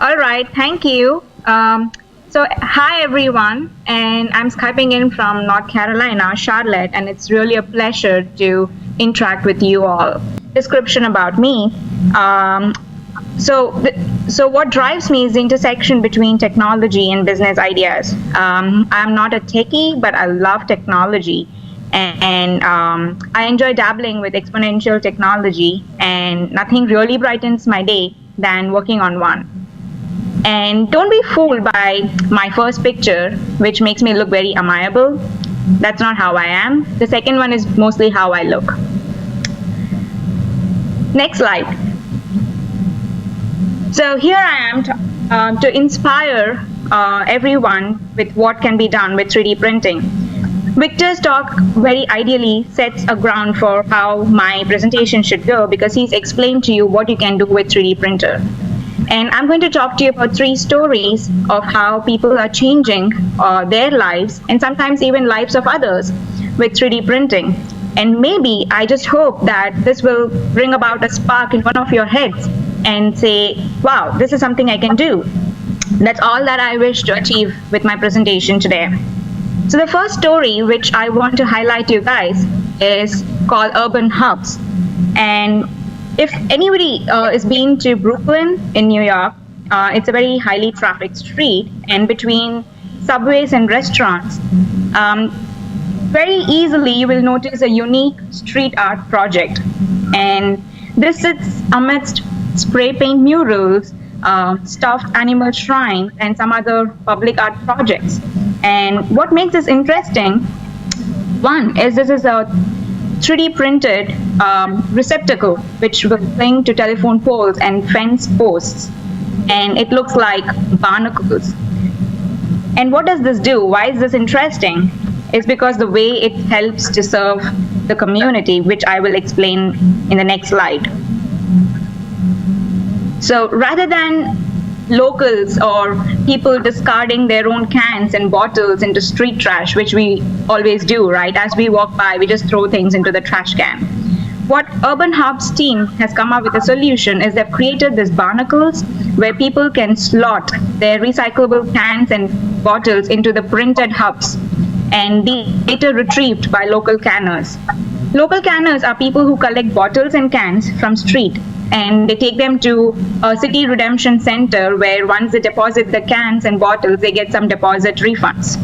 All right, thank you. Hi everyone, and I'm Skyping in from North Carolina, Charlotte, and it's really a pleasure to interact with you all. Description about me. So what drives me is the intersection between technology and business ideas. I'm not a techie, but I love technology, and I enjoy dabbling with exponential technology, and nothing really brightens my day than working on one. And don't be fooled by my first picture, which makes me look very amiable. That's not how I am. The second one is mostly how I look. Next slide. So here I am to inspire everyone with what can be done with 3D printing. Victor's talk very ideally sets a ground for how my presentation should go, because he's explained to you what you can do with 3D printer. And I'm going to talk to you about 3 stories of how people are changing their lives, and sometimes even lives of others, with 3D printing. And maybe I just hope that this will bring about a spark in one of your heads and say, wow, this is something I can do. That's all that I wish to achieve with my presentation today. So the first story which I want to highlight to you guys is called Urban Hubs. And if anybody is been to Brooklyn in New York, it's a very highly trafficked street, and between subways and restaurants, very easily you will notice a unique street art project. And this sits amidst spray paint murals, stuffed animal shrines, and some other public art projects. And what makes this interesting, one is this is a 3D printed receptacle which will cling to telephone poles and fence posts, and it looks like barnacles. And what does this do? Why is this interesting? It's because the way it helps to serve the community, which I will explain in the next slide. So rather than locals or people discarding their own cans and bottles into street trash, which we always do, right? As we walk by, we just throw things into the trash can. What Urban Hubs team has come up with a solution is they've created these barnacles where people can slot their recyclable cans and bottles into the printed hubs, and be later retrieved by local canners. Local canners are people who collect bottles and cans from street, and they take them to a city redemption center where once they deposit the cans and bottles, they get some deposit refunds.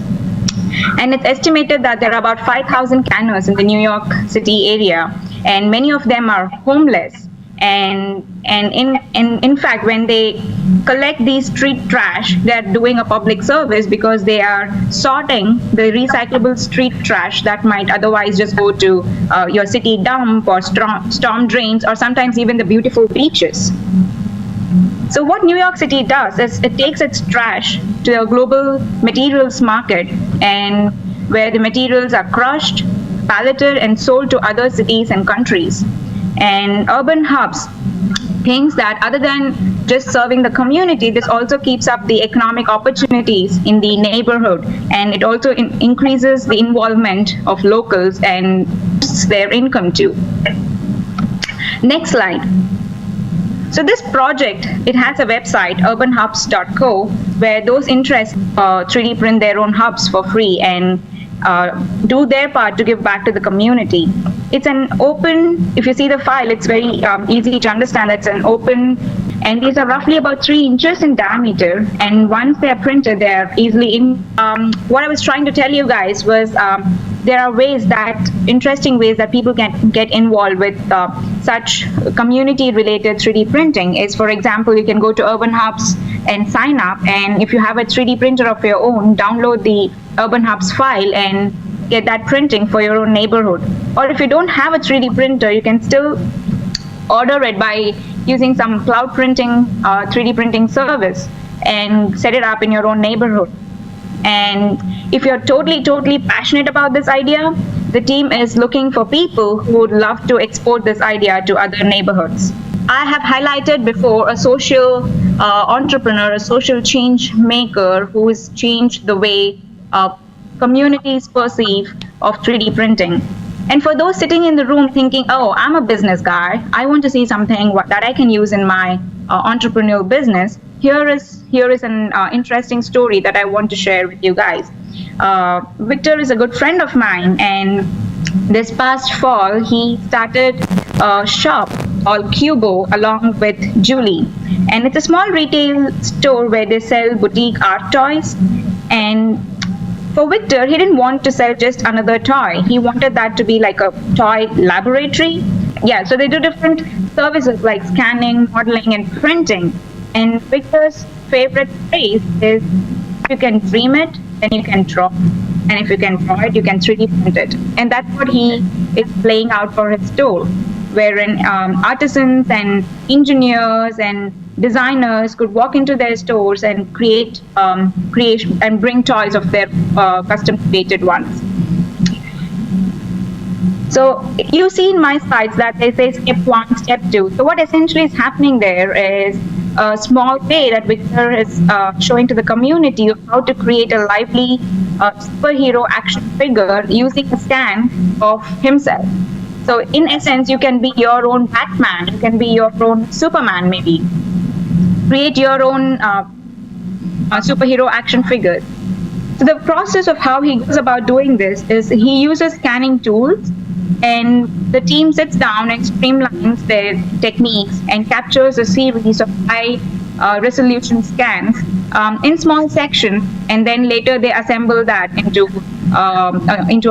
And it's estimated that there are about 5,000 canners in the New York City area, and many of them are homeless. And in fact, when they collect these street trash, they're doing a public service, because they are sorting the recyclable street trash that might otherwise just go to your city dump or storm drains, or sometimes even the beautiful beaches. So what New York City does is it takes its trash to a global materials market, and where the materials are crushed, palleted, and sold to other cities and countries. And Urban Hubs thinks that other than just serving the community, this also keeps up the economic opportunities in the neighborhood, and it also increases the involvement of locals and boosts their income too. Next slide. So this project, it has a website, urbanhubs.co, where those interested 3D print their own hubs for free and do their part to give back to the community. It's an open, if you see the file, it's very easy to understand. It's an open, and these are roughly about 3 inches in diameter, and once they're printed, they're easily in. What I was trying to tell you guys was there are interesting ways that people can get involved with such community-related 3D printing. Is, for example, you can go to Urban Hubs and sign up, and if you have a 3D printer of your own, download the Urban Hubs file and get that printing for your own neighborhood. Or if you don't have a 3D printer, you can still order it by using some cloud printing 3D printing service and set it up in your own neighborhood. And if you're totally passionate about this idea, the team is looking for people who would love to export this idea to other neighborhoods. I have highlighted before a social entrepreneur, a social change maker who has changed the way communities perceive of 3D printing. And for those sitting in the room thinking, oh, I'm a business guy, I want to see something that I can use in my entrepreneurial business, here is an interesting story that I want to share with you guys. Victor is a good friend of mine, and this past fall he started a shop called Cubo along with Julie, and it's a small retail store where they sell boutique art toys. And for Victor, he didn't want to sell just another toy. He wanted that to be like a toy laboratory. Yeah, so they do different services like scanning, modeling, and printing. And Victor's favorite phrase is, if you can dream it, then you can draw. And if you can draw it, you can 3D print it. And that's what he is playing out for his store, wherein artisans and engineers and designers could walk into their stores and create and bring toys of their custom created ones. So you see in my slides that they say step 1, step 2. So what essentially is happening there is a small way that Victor is showing to the community of how to create a lively superhero action figure using a scan of himself. So in essence, you can be your own Batman, you can be your own Superman maybe. Create your own superhero action figures. So the process of how he goes about doing this is he uses scanning tools, and the team sits down and streamlines their techniques and captures a series of high resolution scans in small sections, and then later they assemble that into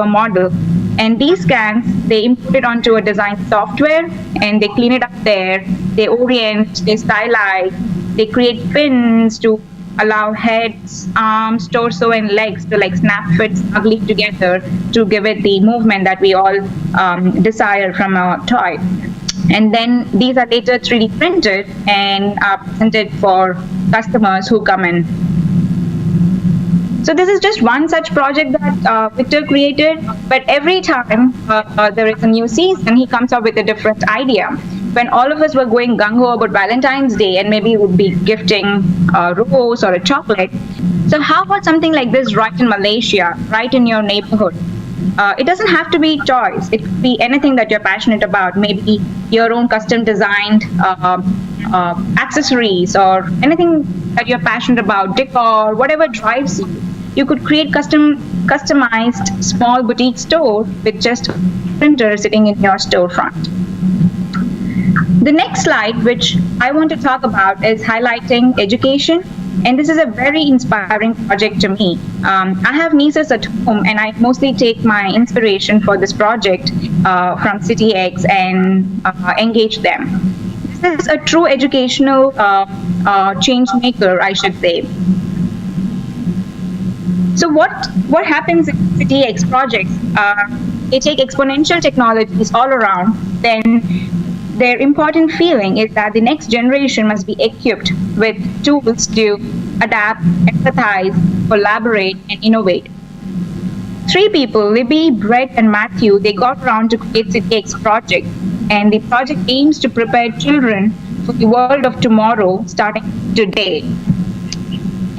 a model. And these scans, they input it onto a design software, and they clean it up there, they orient, they stylize, they create pins to allow heads, arms, torso, and legs to like snap fit snugly together to give it the movement that we all desire from a toy. And then these are later 3D printed and are presented for customers who come in. So this is just one such project that Victor created, but every time there is a new season, he comes up with a different idea. When all of us were going gung-ho about Valentine's Day and maybe we would be gifting a rose or a chocolate. So how about something like this right in Malaysia, right in your neighborhood? It doesn't have to be toys. It could be anything that you're passionate about, maybe your own custom designed accessories or anything that you're passionate about, decor, whatever drives you. You could create customized small boutique store with just a printer sitting in your storefront. The next slide, which I want to talk about, is highlighting education. And this is a very inspiring project to me. I have nieces at home, and I mostly take my inspiration for this project from City X and engage them. This is a true educational change maker, I should say. So what happens in City X projects? They take exponential technologies all around, then their important feeling is that the next generation must be equipped with tools to adapt, empathize, collaborate, and innovate. 3 people, Libby, Brett, and Matthew, they got around to create City X project, and the project aims to prepare children for the world of tomorrow starting today.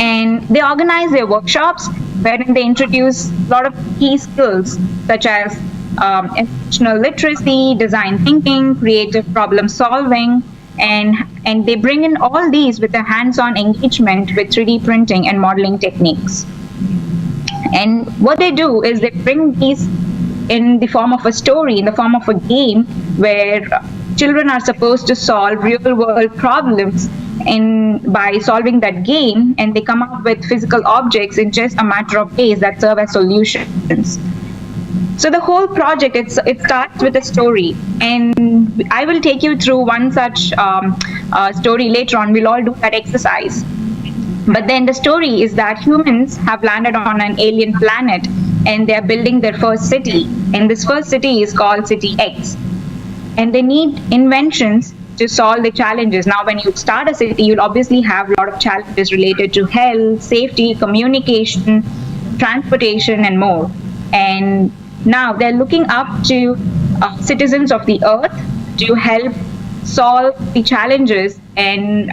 And they organize their workshops wherein they introduce a lot of key skills such as emotional literacy, design thinking, creative problem solving, and they bring in all these with a hands-on engagement with 3D printing and modeling techniques. And what they do is they bring these in the form of a story, in the form of a game, where children are supposed to solve real-world problems by solving that game, and they come up with physical objects in just a matter of days that serve as solutions. So the whole project, it starts with a story, and I will take you through one such story later on. We'll all do that exercise. But then the story is that humans have landed on an alien planet, and they're building their first city, and this first city is called City X. And they need inventions to solve the challenges. Now, when you start a city, you'll obviously have a lot of challenges related to health, safety, communication, transportation, and more. And now they're looking up to citizens of the earth to help solve the challenges and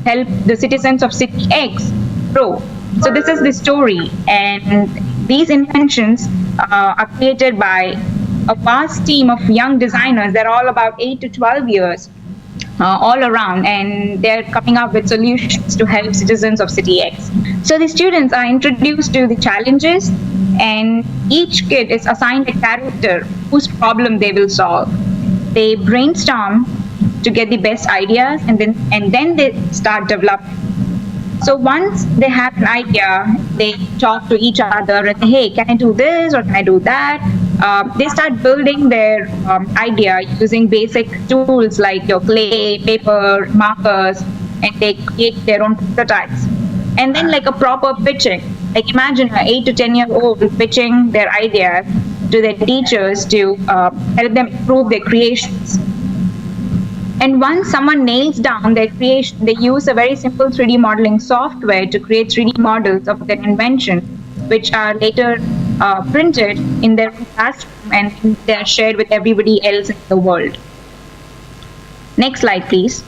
help the citizens of City X grow. So this is the story, and these inventions are created by a vast team of young designers. They're all about 8 to 12 years, all around, and they're coming up with solutions to help citizens of City X. So the students are introduced to the challenges, and each kid is assigned a character whose problem they will solve. They brainstorm to get the best ideas, and then they start developing. So once they have an idea, they talk to each other and say, hey, can I do this or can I do that? They start building their idea using basic tools like your clay, paper, markers, and they create their own prototypes. And then like a proper pitching, like imagine an 8 to 10-year-old pitching their ideas to their teachers to help them improve their creations. And once someone nails down their creation, they use a very simple 3D modeling software to create 3D models of their invention, which are later printed in their classroom and they are shared with everybody else in the world. Next slide, please.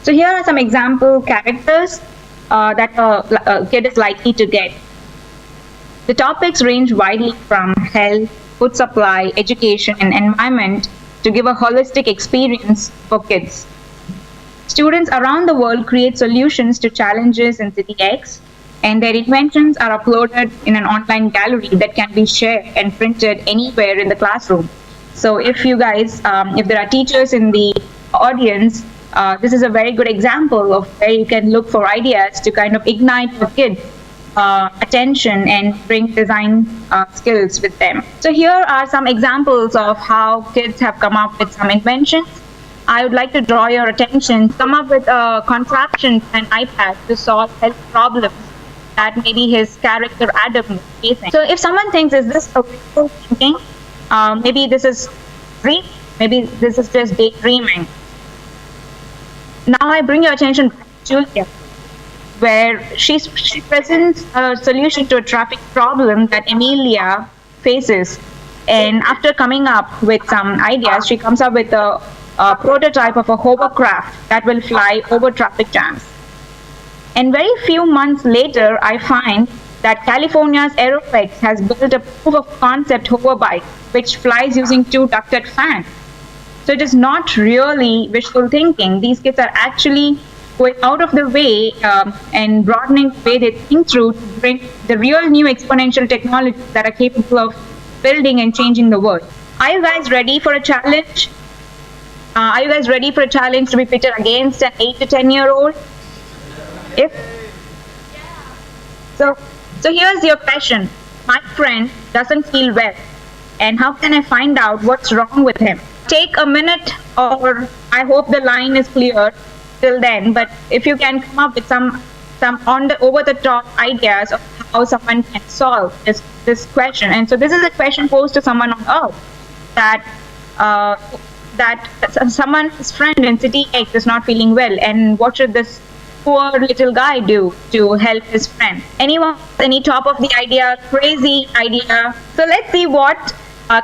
So here are some example characters that a kid is likely to get. The topics range widely from health, food supply, education, and environment to give a holistic experience for kids. Students around the world create solutions to challenges in City X, and their inventions are uploaded in an online gallery that can be shared and printed anywhere in the classroom. So if you guys, if there are teachers in the audience, this is a very good example of where you can look for ideas to kind of ignite the kids' attention and bring design skills with them. So here are some examples of how kids have come up with some inventions. I would like to draw your attention, come up with a contraption and iPad to solve health problems that maybe his character Adam is facing. So if someone thinks, is this a wishful thinking? Maybe this is dream, maybe this is just daydreaming. Now I bring your attention to Julia, where she presents a solution to a traffic problem that Emilia faces. And after coming up with some ideas, she comes up with a prototype of a hovercraft that will fly over traffic jams. And very few months later, I find that California's Aeroflex has built a proof of concept hoverbike, which flies using 2 ducted fans. So it is not really wishful thinking. These kids are actually going out of the way and broadening the way they think through to bring the real new exponential technologies that are capable of building and changing the world. Are you guys ready for a challenge? Are you guys ready for a challenge to be pitted against an 8 to 10-year-old? If so here's your question. My friend doesn't feel well, and how can I find out what's wrong with him? Take a minute, or I hope the line is clear till then, but if you can come up with some over-the-top ideas of how someone can solve this question. And so this is a question posed to someone on Earth, that someone's friend in City X is not feeling well, and what should this poor little guy do to help his friend? Anyone, any top of the idea, crazy idea? So let's see what,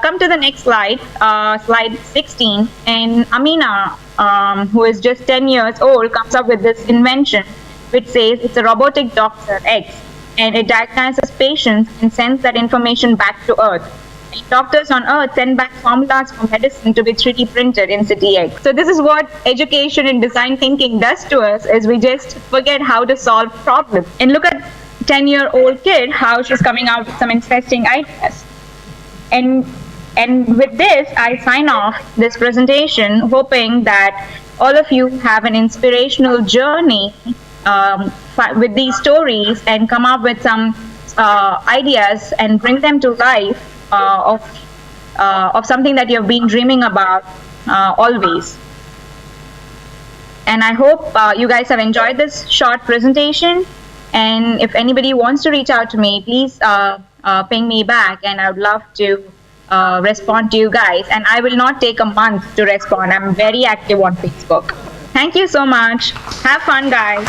come to the next slide, slide 16, and Amina, who is just 10 years old, comes up with this invention, which says it's a robotic doctor X, and it diagnoses patients and sends that information back to Earth. And doctors on Earth send back formulas for medicine to be 3D printed in City X. So this is what education and design thinking does to us, is we just forget how to solve problems. And look at 10-year-old kid, how she's coming out with some interesting ideas. And with this, I sign off this presentation, hoping that all of you have an inspirational journey with these stories and come up with some ideas and bring them to life of something that you've been dreaming about always. And I hope you guys have enjoyed this short presentation. And if anybody wants to reach out to me, please ping me back, and I would love to respond to you guys. And I will not take a month to respond. I'm very active on Facebook. Thank you so much. Have fun, guys.